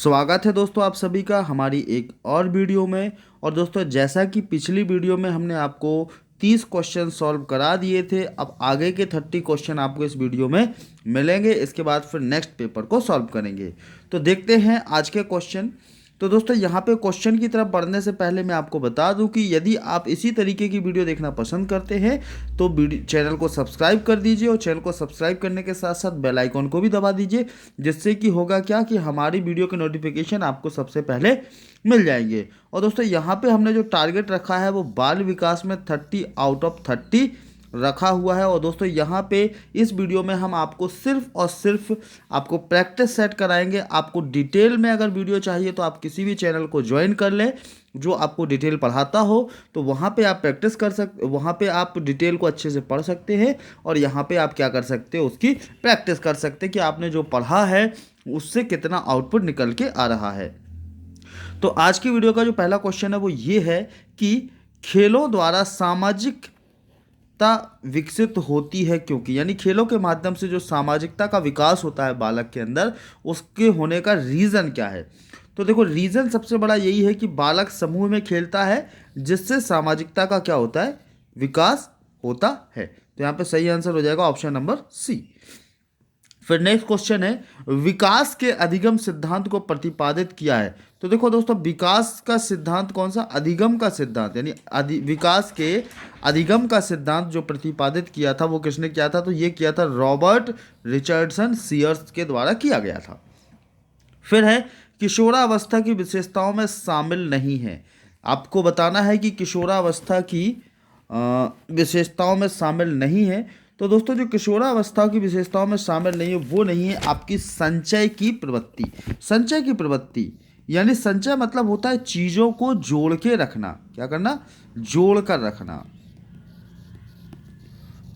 स्वागत है दोस्तों आप सभी का हमारी एक और वीडियो में। और दोस्तों जैसा कि पिछली वीडियो में हमने आपको 30 क्वेश्चन सॉल्व करा दिए थे, अब आगे के 30 क्वेश्चन आपको इस वीडियो में मिलेंगे। इसके बाद फिर नेक्स्ट पेपर को सॉल्व करेंगे। तो देखते हैं आज के क्वेश्चन। तो दोस्तों यहाँ पे क्वेश्चन की तरफ बढ़ने से पहले मैं आपको बता दूं कि यदि आप इसी तरीके की वीडियो देखना पसंद करते हैं तो चैनल को सब्सक्राइब कर दीजिए और चैनल को सब्सक्राइब करने के साथ साथ बेल आइकॉन को भी दबा दीजिए, जिससे कि होगा क्या कि हमारी वीडियो के नोटिफिकेशन आपको सबसे पहले मिल जाएंगे। और दोस्तों यहाँ पे हमने जो टारगेट रखा है वो बाल विकास में 30 आउट ऑफ 30 रखा हुआ है। और दोस्तों यहाँ पे इस वीडियो में हम आपको सिर्फ और सिर्फ आपको प्रैक्टिस सेट कराएंगे। आपको डिटेल में अगर वीडियो चाहिए तो आप किसी भी चैनल को ज्वाइन कर लें जो आपको डिटेल पढ़ाता हो, तो वहाँ पे आप प्रैक्टिस कर सकते, वहाँ पे आप डिटेल को अच्छे से पढ़ सकते हैं और यहाँ पे आप क्या कर सकते हैं, उसकी प्रैक्टिस कर सकते हैं कि आपने जो पढ़ा है उससे कितना आउटपुट निकल के आ रहा है। तो आज की वीडियो का जो पहला क्वेश्चन है वो ये है कि खेलों द्वारा सामाजिकता विकसित होती है क्योंकि, यानी खेलों के माध्यम से जो सामाजिकता का विकास होता है बालक के अंदर, उसके होने का रीज़न क्या है। तो देखो रीज़न सबसे बड़ा यही है कि बालक समूह में खेलता है जिससे सामाजिकता का क्या होता है, विकास होता है। तो यहाँ पे सही आंसर हो जाएगा ऑप्शन नंबर सी। फिर नेक्स्ट क्वेश्चन है, विकास के अधिगम सिद्धांत को प्रतिपादित किया है। तो देखो दोस्तों विकास का सिद्धांत कौन सा, अधिगम का सिद्धांत, यानी विकास के अधिगम का सिद्धांत जो प्रतिपादित किया था वो किसने किया था, तो ये किया था रॉबर्ट रिचर्डसन सीयर्स के द्वारा किया गया था। फिर है किशोरावस्था की विशेषताओं में शामिल नहीं है। आपको बताना है कि किशोरावस्था की विशेषताओं में शामिल नहीं है। तो दोस्तों जो किशोरावस्था की विशेषताओं में शामिल नहीं है वो नहीं है आपकी संचय की प्रवृत्ति। संचय की प्रवृत्ति यानी संचय मतलब होता है चीज़ों को जोड़ के रखना। क्या करना, जोड़ कर रखना,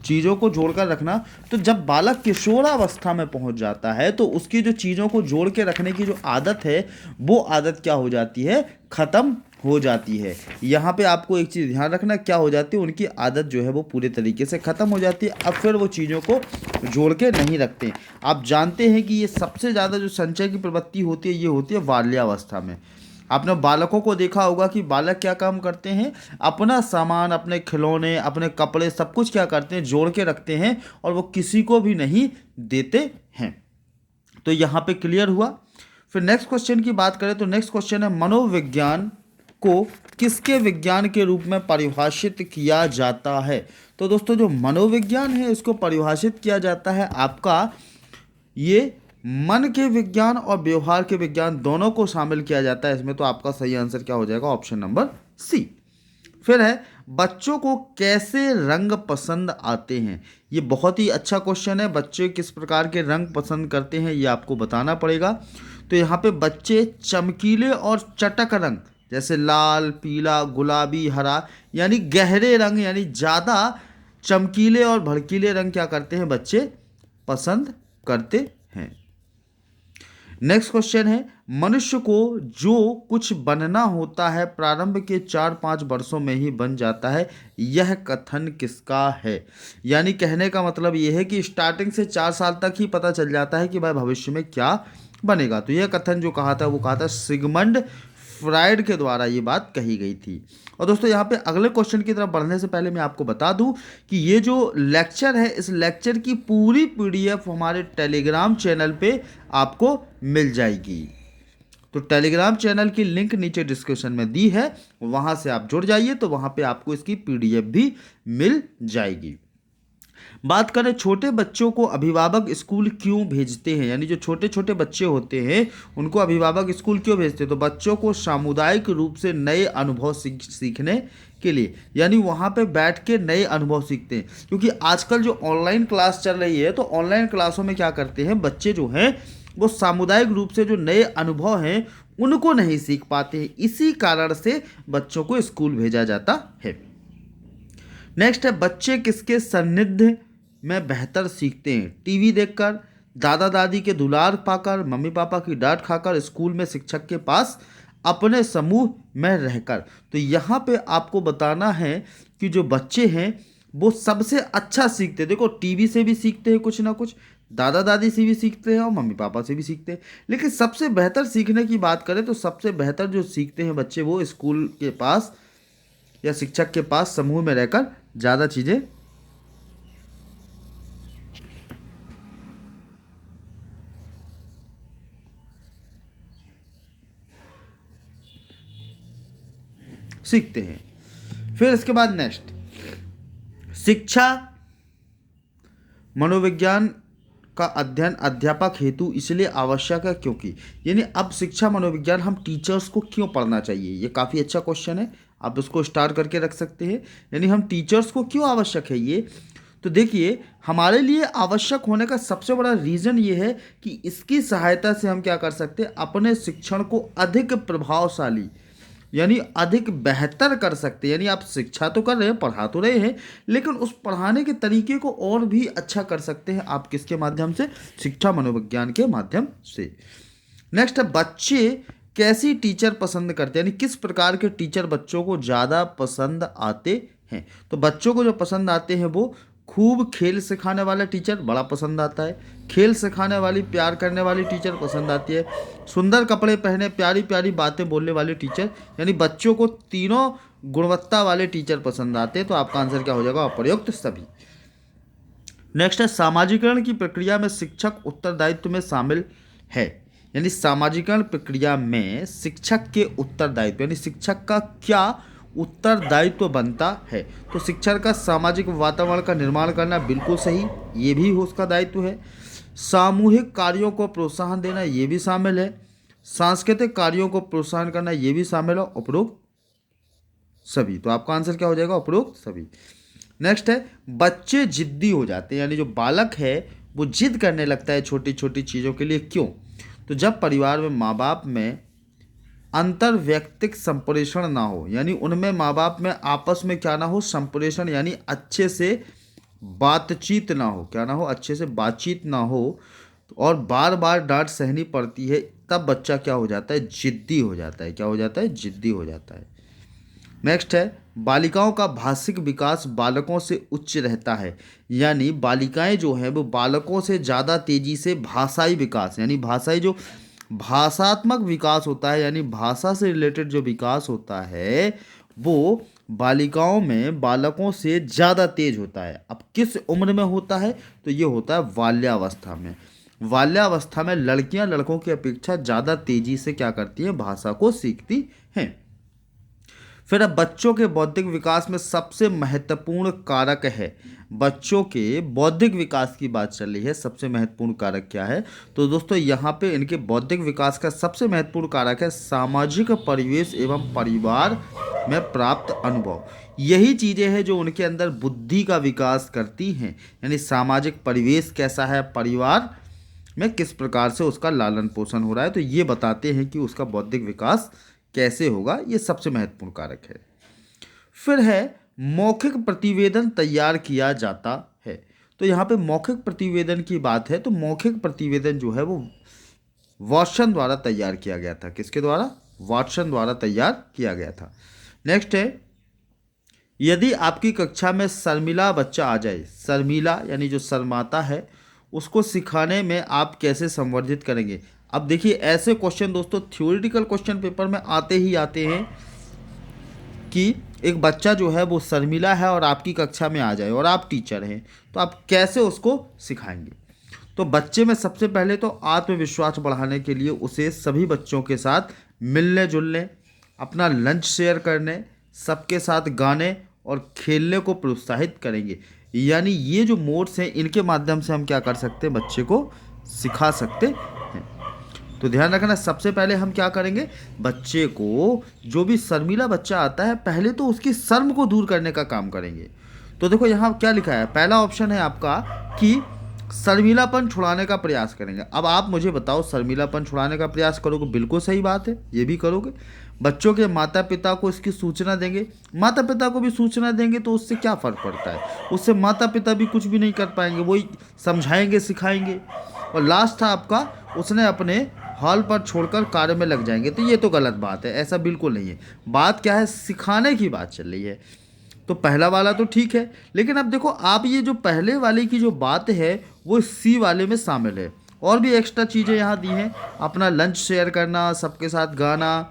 चीज़ों को जोड़कर रखना। तो जब बालक किशोरावस्था में पहुंच जाता है तो उसकी जो चीज़ों को जोड़ के रखने की जो आदत है वो आदत क्या हो जाती है, ख़त्म हो जाती है। यहाँ पे आपको एक चीज़ ध्यान रखना, क्या हो जाती है, उनकी आदत जो है वो पूरे तरीके से ख़त्म हो जाती है। अब फिर वो चीज़ों को जोड़ के नहीं रखते। आप जानते हैं कि ये सबसे ज़्यादा जो संचय की प्रवृत्ति होती है ये होती है बाल्यावस्था में। आपने बालकों को देखा होगा कि बालक क्या काम करते हैं, अपना सामान, अपने खिलौने, अपने कपड़े, सब कुछ क्या करते हैं, जोड़ के रखते हैं और वो किसी को भी नहीं देते हैं। तो यहाँ पे क्लियर हुआ। फिर नेक्स्ट क्वेश्चन की बात करें तो नेक्स्ट क्वेश्चन है, मनोविज्ञान को किसके विज्ञान के रूप में परिभाषित किया जाता है। तो दोस्तों जो मनोविज्ञान है इसको परिभाषित किया जाता है आपका, ये मन के विज्ञान और व्यवहार के विज्ञान दोनों को शामिल किया जाता है इसमें। तो आपका सही आंसर क्या हो जाएगा, ऑप्शन नंबर सी। फिर है बच्चों को कैसे रंग पसंद आते हैं। ये बहुत ही अच्छा क्वेश्चन है। बच्चे किस प्रकार के रंग पसंद करते हैं ये आपको बताना पड़ेगा। तो यहाँ पे बच्चे चमकीले और चटक रंग जैसे लाल, पीला, गुलाबी, हरा, यानी गहरे रंग, यानी ज़्यादा चमकीले और भड़कीले रंग क्या करते हैं, बच्चे पसंद करते हैं। नेक्स्ट क्वेश्चन है, मनुष्य को जो कुछ बनना होता है प्रारंभ के 4-5 वर्षों में ही बन जाता है, यह कथन किसका है। यानी कहने का मतलब यह है कि स्टार्टिंग से 4 साल तक ही पता चल जाता है कि भाई भविष्य में क्या बनेगा। तो यह कथन जो कहा था वो कहा था सिगमंड फ्राइड के द्वारा ये बात कही गई थी। और दोस्तों यहाँ पे अगले क्वेश्चन की तरफ बढ़ने से पहले मैं आपको बता दूं कि ये जो लेक्चर है इस लेक्चर की पूरी पीडीएफ हमारे टेलीग्राम चैनल पे आपको मिल जाएगी। तो टेलीग्राम चैनल की लिंक नीचे डिस्क्रिप्शन में दी है, वहाँ से आप जुड़ जाइए तो वहाँ पे आपको इसकी पीडीएफ भी मिल जाएगी। बात करें छोटे बच्चों को अभिभावक स्कूल क्यों भेजते हैं, यानी जो छोटे छोटे बच्चे होते हैं उनको अभिभावक स्कूल क्यों भेजते हैं, तो बच्चों को सामुदायिक रूप से नए अनुभव सीखने के लिए, यानी वहाँ पे बैठ के नए अनुभव सीखते हैं। क्योंकि आजकल जो ऑनलाइन क्लास चल रही है तो ऑनलाइन क्लासों में क्या करते हैं बच्चे जो हैं वो सामुदायिक रूप से जो नए अनुभव हैं उनको नहीं सीख पाते हैं, इसी कारण से बच्चों को स्कूल भेजा जाता है। नेक्स्ट है, बच्चे किसके सानिध्य में बेहतर सीखते हैं, टीवी देखकर, दादा दादी के दुलार पाकर, मम्मी पापा की डांट खाकर, स्कूल में शिक्षक के पास, अपने समूह में रहकर। तो यहाँ पे आपको बताना है कि जो बच्चे हैं वो सबसे अच्छा सीखते हैं। देखो टीवी से भी सीखते हैं कुछ ना कुछ, दादा दादी से भी सीखते हैं और मम्मी पापा से भी सीखते हैं, लेकिन सबसे बेहतर सीखने की बात करें तो सबसे बेहतर जो सीखते हैं बच्चे वो स्कूल के पास या शिक्षक के पास समूह में रहकर ज़्यादा चीज़ें सीखते हैं। फिर इसके बाद नेक्स्ट, शिक्षा मनोविज्ञान का अध्ययन अध्यापक हेतु इसलिए आवश्यक है क्योंकि, यानी अब शिक्षा मनोविज्ञान हम टीचर्स को क्यों पढ़ना चाहिए, ये काफ़ी अच्छा क्वेश्चन है, आप इसको स्टार करके रख सकते हैं। यानी हम टीचर्स को क्यों आवश्यक है ये, तो देखिए हमारे लिए आवश्यक होने का सबसे बड़ा रीज़न ये है कि इसकी सहायता से हम क्या कर सकते हैं, अपने शिक्षण को अधिक प्रभावशाली यानी अधिक बेहतर कर सकते हैं। यानी आप शिक्षा तो कर रहे हैं, पढ़ा तो रहे हैं, लेकिन उस पढ़ाने के तरीके को और भी अच्छा कर सकते हैं आप किसके माध्यम से, शिक्षा मनोविज्ञान के माध्यम से। नेक्स्ट है, बच्चे कैसी टीचर पसंद करते हैं, यानी किस प्रकार के टीचर बच्चों को ज़्यादा पसंद आते हैं। तो बच्चों को जो पसंद आते हैं वो खूब खेल सिखाने वाला टीचर बड़ा पसंद आता है, खेल सिखाने वाली प्यार करने वाली टीचर पसंद आती है, सुंदर कपड़े पहने प्यारी प्यारी बातें बोलने वाले टीचर, यानी बच्चों को तीनों गुणवत्ता वाले टीचर पसंद आते हैं। तो आपका आंसर क्या हो जाएगा, अप्रयुक्त सभी। नेक्स्ट है, सामाजिकरण की प्रक्रिया में शिक्षक उत्तरदायित्व में शामिल है, यानी सामाजिकरण प्रक्रिया में शिक्षक के उत्तरदायित्व यानी शिक्षक का क्या उत्तरदायित्व बनता है। तो शिक्षक का सामाजिक वातावरण का निर्माण करना बिल्कुल सही, ये भी उसका दायित्व है। सामूहिक कार्यों को प्रोत्साहन देना ये भी शामिल है, सांस्कृतिक कार्यों को प्रोत्साहन करना ये भी शामिल है, उपरोक्त सभी। तो आपका आंसर क्या हो जाएगा, उपरोक्त सभी। नेक्स्ट है, बच्चे जिद्दी हो जाते हैं, यानी जो बालक है वो जिद करने लगता है छोटी छोटी चीज़ों के लिए, क्यों, तो जब परिवार में माँ बाप में अंतर व्यक्तिक संप्रेषण ना हो, यानी उनमें माँ बाप में आपस में क्या ना हो, संप्रेषण यानी अच्छे से बातचीत ना हो, क्या ना हो, अच्छे से बातचीत ना हो, और बार बार डांट सहनी पड़ती है, तब बच्चा क्या हो जाता है, जिद्दी हो जाता है। क्या हो जाता है, जिद्दी हो जाता है। नेक्स्ट है, बालिकाओं का भाषिक विकास बालकों से उच्च रहता है, यानी बालिकाएं जो हैं वो बालकों से ज़्यादा तेजी से भाषाई विकास यानी भाषाई जो भाषात्मक विकास होता है, यानी भाषा से रिलेटेड जो विकास होता है वो बालिकाओं में बालकों से ज़्यादा तेज होता है। अब किस उम्र में होता है, तो ये होता है बाल्यावस्था में। बाल्यावस्था में लड़कियां लड़कों की अपेक्षा ज़्यादा तेजी से क्या करती हैं, भाषा को सीखती हैं। फिर अब बच्चों के बौद्धिक विकास में सबसे महत्वपूर्ण कारक है, बच्चों के बौद्धिक विकास की बात चल रही है, सबसे महत्वपूर्ण कारक क्या है, तो दोस्तों यहाँ पे इनके बौद्धिक विकास का सबसे महत्वपूर्ण कारक है सामाजिक परिवेश एवं परिवार में प्राप्त अनुभव। यही चीज़ें हैं जो उनके अंदर बुद्धि का विकास करती हैं, यानी सामाजिक परिवेश कैसा है, परिवार में किस प्रकार से उसका लालन पोषण हो रहा है, तो ये बताते हैं कि उसका बौद्धिक विकास कैसे होगा, ये सबसे महत्वपूर्ण कारक है। फिर है, मौखिक प्रतिवेदन तैयार किया जाता है। तो यहाँ पे मौखिक प्रतिवेदन की बात है, तो मौखिक प्रतिवेदन जो है वो वाटसन द्वारा तैयार किया गया था। किसके द्वारा, वाटसन द्वारा तैयार किया गया था। नेक्स्ट है, यदि आपकी कक्षा में शर्मिला बच्चा आ जाए, शर्मिला यानी जो शर्माता है, उसको सिखाने में आप कैसे संवर्धित करेंगे। अब देखिए ऐसे क्वेश्चन दोस्तों थ्योरेटिकल क्वेश्चन पेपर में आते ही आते हैं कि एक बच्चा जो है वो शर्मिला है और आपकी कक्षा में आ जाए और आप टीचर हैं, तो आप कैसे उसको सिखाएंगे। तो बच्चे में सबसे पहले तो आत्मविश्वास बढ़ाने के लिए उसे सभी बच्चों के साथ मिलने जुलने, अपना लंच शेयर करने, सबके साथ गाने और खेलने को प्रोत्साहित करेंगे। यानी ये जो मोड्स हैं इनके माध्यम से हम क्या कर सकते हैं, बच्चे को सिखा सकते हैं। तो ध्यान रखना, सबसे पहले हम क्या करेंगे, बच्चे को, जो भी शर्मीला बच्चा आता है, पहले तो उसकी शर्म को दूर करने का काम करेंगे। तो देखो यहाँ क्या लिखा है, पहला ऑप्शन है आपका कि शर्मीलापन छुड़ाने का प्रयास करेंगे। अब आप मुझे बताओ, शर्मीलापन छुड़ाने का प्रयास करोगे, बिल्कुल सही बात है, ये भी करोगे। बच्चों के माता पिता को इसकी सूचना देंगे, माता पिता को भी सूचना देंगे, तो उससे क्या फ़र्क पड़ता है, उससे माता पिता भी कुछ भी नहीं कर पाएंगे, वही समझाएंगे सिखाएंगे। और लास्ट था आपका, उसने अपने हॉल पर छोड़कर कार्य में लग जाएंगे, तो ये तो गलत बात है, ऐसा बिल्कुल नहीं है। बात क्या है, सिखाने की बात चल रही है। तो पहला वाला तो ठीक है, लेकिन अब देखो आप ये जो पहले वाले की जो बात है वो सी वाले में शामिल है। और भी एक्स्ट्रा चीज़ें यहाँ दी हैं, अपना लंच शेयर करना, सबके साथ गाना,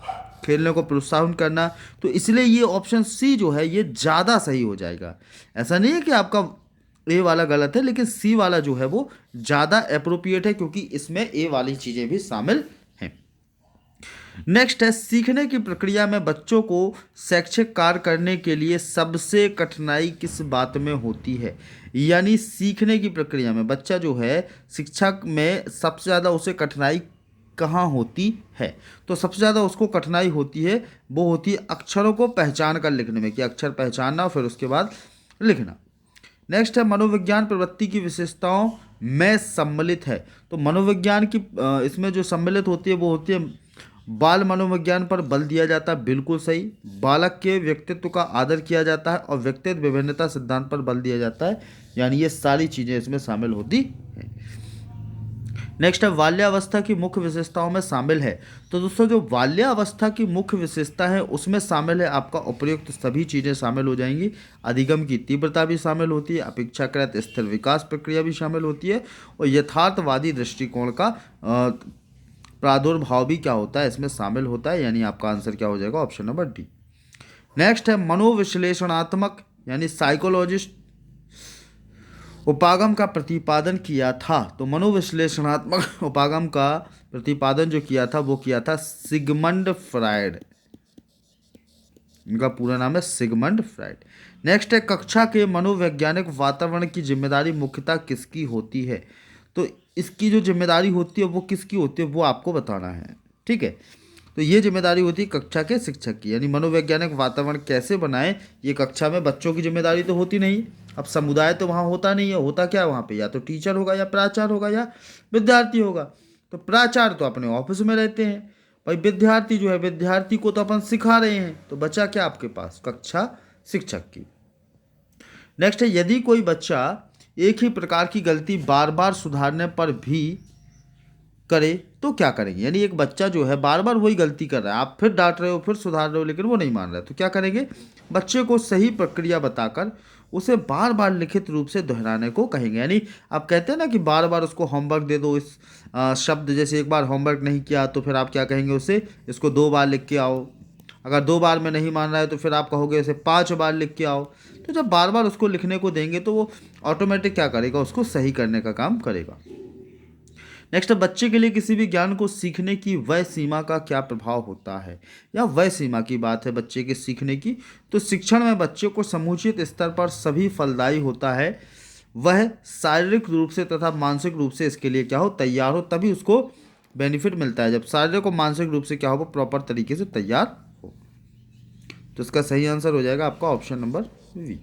खेलने को प्रोत्साहन करना, तो इसलिए ये ऑप्शन सी जो है ये ज़्यादा सही हो जाएगा। ऐसा नहीं है कि आपका ए वाला गलत है, लेकिन सी वाला जो है वो ज़्यादा अप्रोप्रिएट है क्योंकि इसमें ए वाली चीज़ें भी शामिल हैं। नेक्स्ट है, सीखने की प्रक्रिया में बच्चों को शैक्षिक कार्य करने के लिए सबसे कठिनाई किस बात में होती है। यानी सीखने की प्रक्रिया में बच्चा जो है शिक्षा में सबसे ज़्यादा उसे कठिनाई कहाँ होती है, तो सबसे ज़्यादा उसको कठिनाई होती है वो होती है अक्षरों को पहचान कर लिखने में, कि अक्षर पहचानना फिर उसके बाद लिखना। नेक्स्ट है, मनोविज्ञान प्रवृत्ति की विशेषताओं में सम्मिलित है। तो मनोविज्ञान की इसमें जो सम्मिलित होती है वो होती है बाल मनोविज्ञान पर बल दिया जाता है, बिल्कुल सही। बालक के व्यक्तित्व का आदर किया जाता है और व्यक्तित्व विभिन्नता सिद्धांत पर बल दिया जाता है, यानी ये सारी चीज़ें इसमें शामिल होती हैं। नेक्स्ट है, बाल्यावस्था की मुख्य विशेषताओं में शामिल है। तो दोस्तों जो बाल्यावस्था की मुख्य विशेषता है उसमें शामिल है आपका उपयुक्त सभी चीज़ें शामिल हो जाएंगी। अधिगम की तीव्रता भी शामिल होती है, अपेक्षाकृत स्थिर विकास प्रक्रिया भी शामिल होती है, और यथार्थवादी दृष्टिकोण का प्रादुर्भाव भी क्या होता है इसमें शामिल होता है, यानी आपका आंसर क्या हो जाएगा, ऑप्शन नंबर डी। नेक्स्ट है, मनोविश्लेषणात्मक यानी साइकोलॉजिस्ट उपागम का प्रतिपादन किया था। तो मनोविश्लेषणात्मक उपागम का प्रतिपादन जो किया था वो किया था सिगमंड फ्रायड, इनका पूरा नाम है सिगमंड फ्रायड। नेक्स्ट है, कक्षा के मनोवैज्ञानिक वातावरण की जिम्मेदारी मुख्यतः किसकी होती है। तो इसकी जो जिम्मेदारी होती है वो किसकी होती है वो आपको बताना है, ठीक है। तो ये जिम्मेदारी होती है कक्षा के शिक्षक की, यानी मनोवैज्ञानिक वातावरण कैसे बनाएं ये कक्षा में बच्चों की जिम्मेदारी तो होती नहीं। अब समुदाय तो वहाँ होता नहीं है, होता क्या है वहाँ पे, या तो टीचर होगा या प्राचार्य होगा या विद्यार्थी होगा। तो प्राचार्य तो अपने ऑफिस में रहते हैं भाई, विद्यार्थी जो है विद्यार्थी को तो अपन सिखा रहे हैं, तो बचा क्या आपके पास, कक्षा शिक्षक की। नेक्स्ट है, यदि कोई बच्चा एक ही प्रकार की गलती बार बार सुधारने पर भी करे तो क्या करेंगे। यानी एक बच्चा जो है बार बार वही गलती कर रहा है, आप फिर डांट रहे हो फिर सुधार रहे हो लेकिन वो नहीं मान रहा है, तो क्या करेंगे, बच्चे को सही प्रक्रिया बताकर उसे बार बार लिखित रूप से दोहराने को कहेंगे। यानी आप कहते हैं ना कि बार बार उसको होमवर्क दे दो, इस शब्द जैसे एक बार होमवर्क नहीं किया तो फिर आप क्या कहेंगे उसे, इसको 2 बार लिख के आओ। अगर 2 बार में नहीं मान रहा है तो फिर आप कहोगे इसे 5 बार लिख के आओ। तो जब बार बार उसको लिखने को देंगे तो वो ऑटोमेटिक क्या करेगा, उसको सही करने का काम करेगा। नेक्स्ट, बच्चे के लिए किसी भी ज्ञान को सीखने की वय सीमा का क्या प्रभाव होता है, या वय सीमा की बात है बच्चे के सीखने की। तो शिक्षण में बच्चे को समुचित स्तर पर सभी फलदायी होता है, वह शारीरिक रूप से तथा मानसिक रूप से इसके लिए क्या हो, तैयार हो, तभी उसको बेनिफिट मिलता है, जब शारीरिक और मानसिक रूप से क्या हो, वो प्रॉपर तरीके से तैयार हो। तो इसका सही आंसर हो जाएगा आपका ऑप्शन नंबर वी।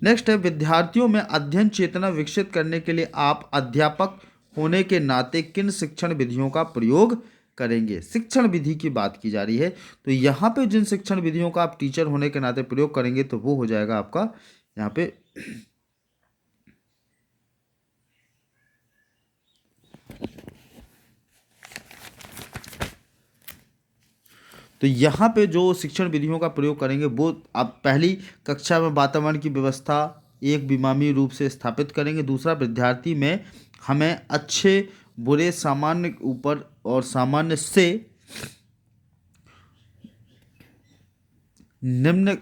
नेक्स्ट है, विद्यार्थियों में अध्ययन चेतना विकसित करने के लिए आप अध्यापक होने के नाते किन शिक्षण विधियों का प्रयोग करेंगे। शिक्षण विधि की बात की जा रही है, तो यहाँ पे जिन शिक्षण विधियों का आप टीचर होने के नाते प्रयोग करेंगे तो वो हो जाएगा आपका यहाँ पे तो यहाँ पे जो शिक्षण विधियों का प्रयोग करेंगे वो आप पहली कक्षा में वातावरण की व्यवस्था एक विमामी रूप से स्थापित करेंगे। दूसरा, विद्यार्थी में हमें अच्छे बुरे सामान्य ऊपर और सामान्य से निम्न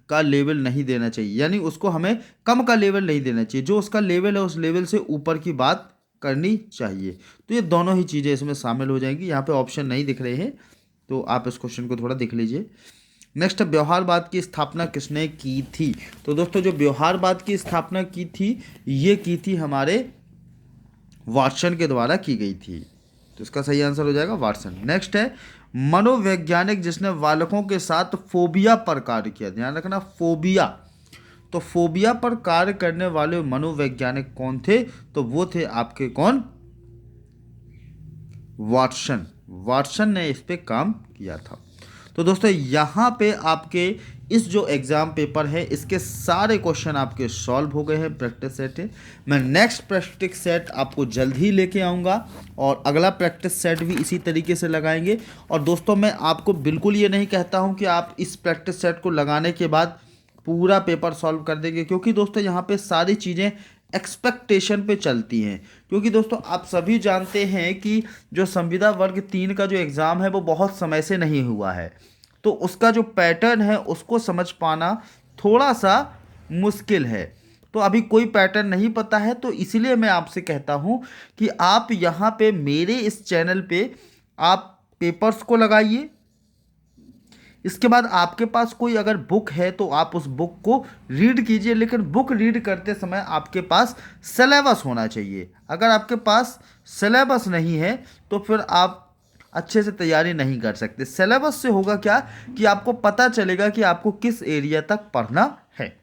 का लेवल नहीं देना चाहिए, यानी उसको हमें कम का लेवल नहीं देना चाहिए, जो उसका लेवल है उस लेवल से ऊपर की बात करनी चाहिए। तो ये दोनों ही चीज़ें इसमें शामिल हो जाएंगी। यहाँ पे ऑप्शन नहीं दिख रहे हैं तो आप इस क्वेश्चन को थोड़ा देख लीजिए। नेक्स्ट, व्यवहारवाद की स्थापना किसने की थी। तो दोस्तों जो व्यवहारवाद की स्थापना की थी ये की थी हमारे वाटसन के द्वारा की गई थी, तो इसका सही आंसर हो जाएगा वाटसन। नेक्स्ट है, मनोवैज्ञानिक जिसने बालकों के साथ फोबिया पर कार्य किया, ध्यान रखना फोबिया, तो फोबिया पर कार्य करने वाले मनोवैज्ञानिक कौन थे, तो वो थे आपके कौन, वाटसन। वाटसन ने इस पे काम किया था। तो दोस्तों यहाँ पे आपके इस जो एग्ज़ाम पेपर है इसके सारे क्वेश्चन आपके सॉल्व हो गए हैं, प्रैक्टिस सेट है। मैं नेक्स्ट प्रैक्टिस सेट आपको जल्द ही लेके आऊँगा और अगला प्रैक्टिस सेट भी इसी तरीके से लगाएंगे। और दोस्तों मैं आपको बिल्कुल ये नहीं कहता हूँ कि आप इस प्रैक्टिस सेट को लगाने के बाद पूरा पेपर सॉल्व कर देंगे, क्योंकि दोस्तों यहाँ पे सारी चीज़ें एक्सपेक्टेशन पे चलती हैं। क्योंकि दोस्तों आप सभी जानते हैं कि जो संविदा वर्ग 3 का जो एग्ज़ाम है वो बहुत समय से नहीं हुआ है, तो उसका जो पैटर्न है उसको समझ पाना थोड़ा सा मुश्किल है। तो अभी कोई पैटर्न नहीं पता है, तो इसलिए मैं आपसे कहता हूँ कि आप यहाँ पे मेरे इस चैनल पे आप पेपर्स को लगाइए। इसके बाद आपके पास कोई अगर बुक है तो आप उस बुक को रीड कीजिए, लेकिन बुक रीड करते समय आपके पास सिलेबस होना चाहिए। अगर आपके पास सिलेबस नहीं है तो फिर आप अच्छे से तैयारी नहीं कर सकते। सिलेबस से होगा क्या कि आपको पता चलेगा कि आपको किस एरिया तक पढ़ना है।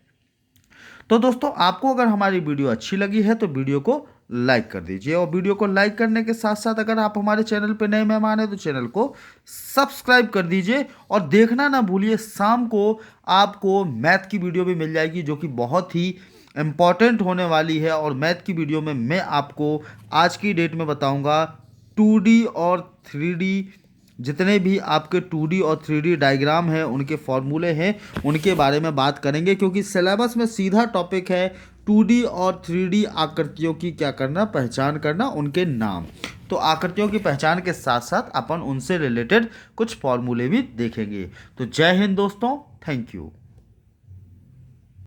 तो दोस्तों आपको अगर हमारी वीडियो अच्छी लगी है तो वीडियो को लाइक कर दीजिए, और वीडियो को लाइक करने के साथ साथ अगर आप हमारे चैनल पर नए मेहमान हैं तो चैनल को सब्सक्राइब कर दीजिए। और देखना ना भूलिए, शाम को आपको मैथ की वीडियो भी मिल जाएगी जो कि बहुत ही इम्पॉर्टेंट होने वाली है। और मैथ की वीडियो में मैं आपको आज की डेट में बताऊंगा 2D और 3D, जितने भी आपके 2D और 3D डायग्राम हैं उनके फॉर्मूले हैं उनके बारे में बात करेंगे, क्योंकि सिलेबस में सीधा टॉपिक है 2D और 3D आकृतियों की क्या करना, पहचान करना, उनके नाम। तो आकृतियों की पहचान के साथ साथ अपन उनसे रिलेटेड कुछ फॉर्मूले भी देखेंगे। तो जय हिंद दोस्तों, थैंक यू।